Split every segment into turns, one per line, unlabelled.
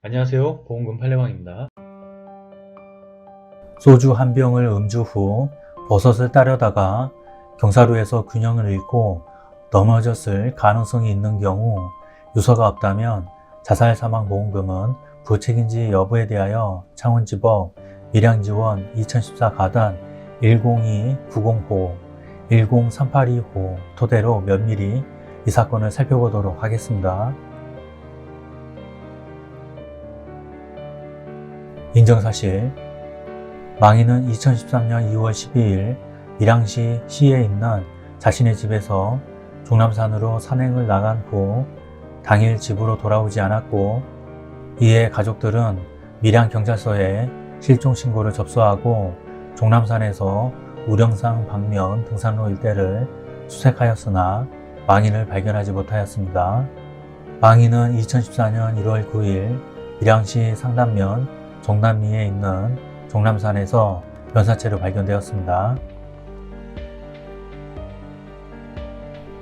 안녕하세요. 보험금 팔례방입니다.
소주 한 병을 음주 후 버섯을 따려다가 경사로에서 균형을 잃고 넘어졌을 가능성이 있는 경우 유서가 없다면 자살사망보험금은 부책인지 여부에 대하여 창원지법 밀양지원 2014 가단 102905, 10382호 토대로 면밀히 이 사건을 살펴보도록 하겠습니다. 인정사실 망인은 2013년 2월 12일 밀양시 시에 있는 자신의 집에서 종남산으로 산행을 나간 후 당일 집으로 돌아오지 않았고, 이에 가족들은 밀양경찰서에 실종신고를 접수하고 종남산에서 우령산 방면 등산로 일대를 수색하였으나 망인을 발견하지 못하였습니다. 망인은 2014년 1월 9일 밀양시 상단면 종남리에 있는 종남산에서 변사체로 발견되었습니다.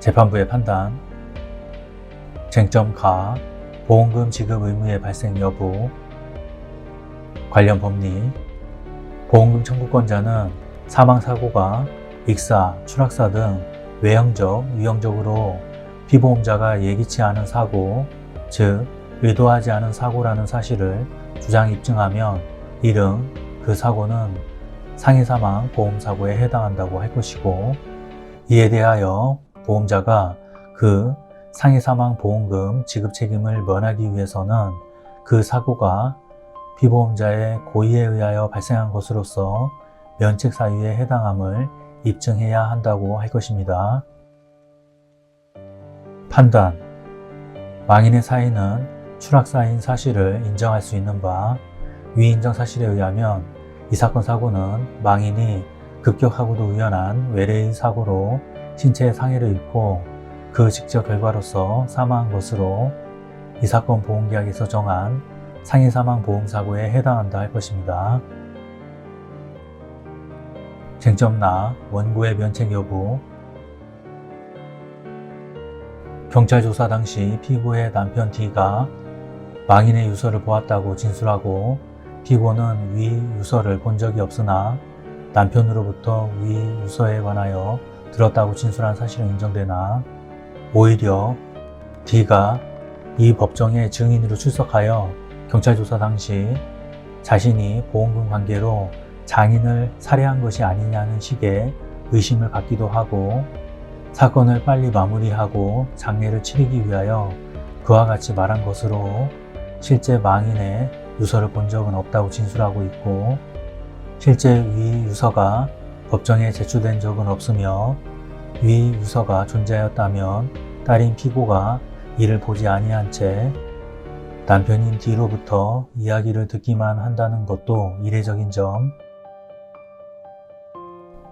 재판부의 판단. 쟁점 가, 보험금 지급 의무의 발생 여부. 관련 법리. 보험금 청구권자는 사망사고가 익사, 추락사 등 외형적, 유형적으로 피보험자가 예기치 않은 사고, 즉 의도하지 않은 사고라는 사실을 주장 입증하면 이른 그 사고는 상해사망 보험사고에 해당한다고 할 것이고, 이에 대하여 보험자가 그 상해사망 보험금 지급 책임을 면하기 위해서는 그 사고가 피보험자의 고의에 의하여 발생한 것으로서 면책사유에 해당함을 입증해야 한다고 할 것입니다. 판단. 망인의 사인은 추락사인 사실을 인정할 수 있는 바, 위 인정 사실에 의하면 이 사건 사고는 망인이 급격하고도 우연한 외래의 사고로 신체에 상해를 입고 그 직접 결과로서 사망한 것으로 이 사건 보험계약에서 정한 상해사망보험사고에 해당한다 할 것입니다. 쟁점 나, 원고의 면책 여부. 경찰 조사 당시 피고의 남편 D가 망인의 유서를 보았다고 진술하고, 피고는 위 유서를 본 적이 없으나 남편으로부터 위 유서에 관하여 들었다고 진술한 사실은 인정되나, 오히려 D가 이 법정에 증인으로 출석하여 경찰 조사 당시 자신이 보험금 관계로 장인을 살해한 것이 아니냐는 식의 의심을 갖기도 하고, 사건을 빨리 마무리하고 장례를 치르기 위하여 그와 같이 말한 것으로 실제 망인의 유서를 본 적은 없다고 진술하고 있고, 실제 위 유서가 법정에 제출된 적은 없으며 위 유서가 존재하였다면 딸인 피고가 이를 보지 아니한 채 남편인 D로부터 이야기를 듣기만 한다는 것도 이례적인 점.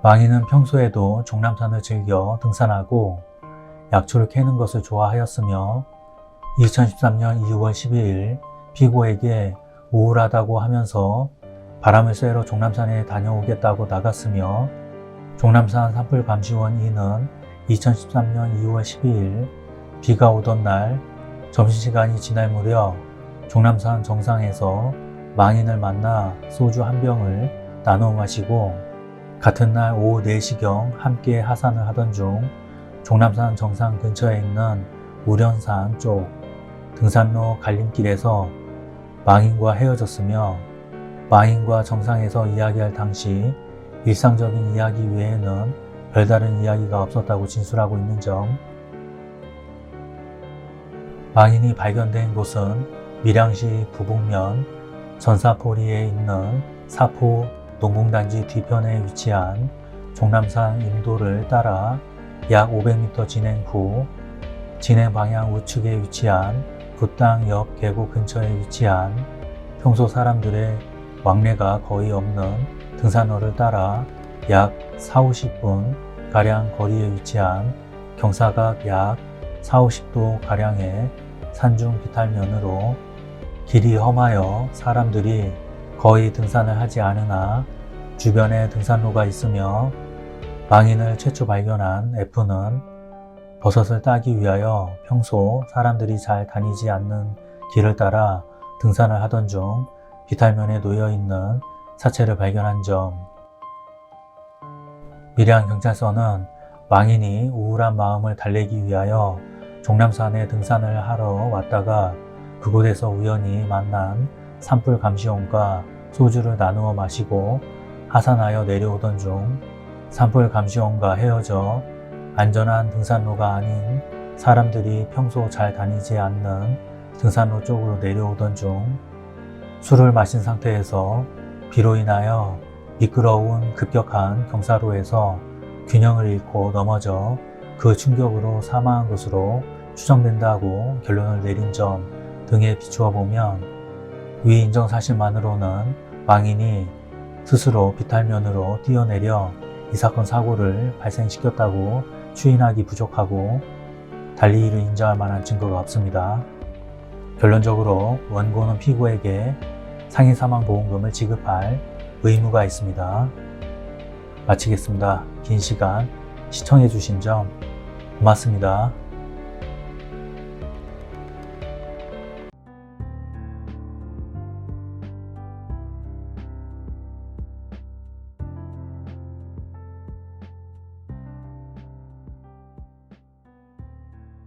망인은 평소에도 종남산을 즐겨 등산하고 약초를 캐는 것을 좋아하였으며 2013년 2월 12일 피고에게 우울하다고 하면서 바람을 쐬러 종남산에 다녀오겠다고 나갔으며, 종남산 산불감시원 2는 2013년 2월 12일 비가 오던 날 점심시간이 지날 무렵 종남산 정상에서 망인을 만나 소주 한 병을 나눠 마시고, 같은 날 오후 4시경 함께 하산을 하던 중 종남산 정상 근처에 있는 우련산 쪽 등산로 갈림길에서 망인과 헤어졌으며, 망인과 정상에서 이야기할 당시 일상적인 이야기 외에는 별다른 이야기가 없었다고 진술하고 있는 점. 망인이 발견된 곳은 밀양시 부북면 전사포리에 있는 사포 농공단지 뒤편에 위치한 종남산 임도를 따라 약 500m 진행 후 진행 방향 우측에 위치한 붓당 옆 계곡 근처에 위치한 평소 사람들의 왕래가 거의 없는 등산로를 따라 약 40-50분 가량 거리에 위치한 경사각 약 40-50도 가량의 산중 비탈면으로 길이 험하여 사람들이 거의 등산을 하지 않으나 주변에 등산로가 있으며, 망인을 최초 발견한 F는 버섯을 따기 위하여 평소 사람들이 잘 다니지 않는 길을 따라 등산을 하던 중 비탈면에 놓여있는 사체를 발견한 점. 밀양경찰서는 망인이 우울한 마음을 달래기 위하여 종남산에 등산을 하러 왔다가 그곳에서 우연히 만난 산불 감시원과 소주를 나누어 마시고 하산하여 내려오던 중 산불 감시원과 헤어져 안전한 등산로가 아닌 사람들이 평소 잘 다니지 않는 등산로 쪽으로 내려오던 중 술을 마신 상태에서 비로 인하여 미끄러운 급격한 경사로에서 균형을 잃고 넘어져 그 충격으로 사망한 것으로 추정된다고 결론을 내린 점 등에 비추어 보면 위 인정 사실만으로는 망인이 스스로 비탈면으로 뛰어내려 이 사건 사고를 발생시켰다고 추인하기 부족하고 달리 이를 인정할 만한 증거가 없습니다. 결론적으로 원고는 피고에게 상해사망보험금을 지급할 의무가 있습니다. 마치겠습니다. 긴 시간 시청해 주신 점 고맙습니다.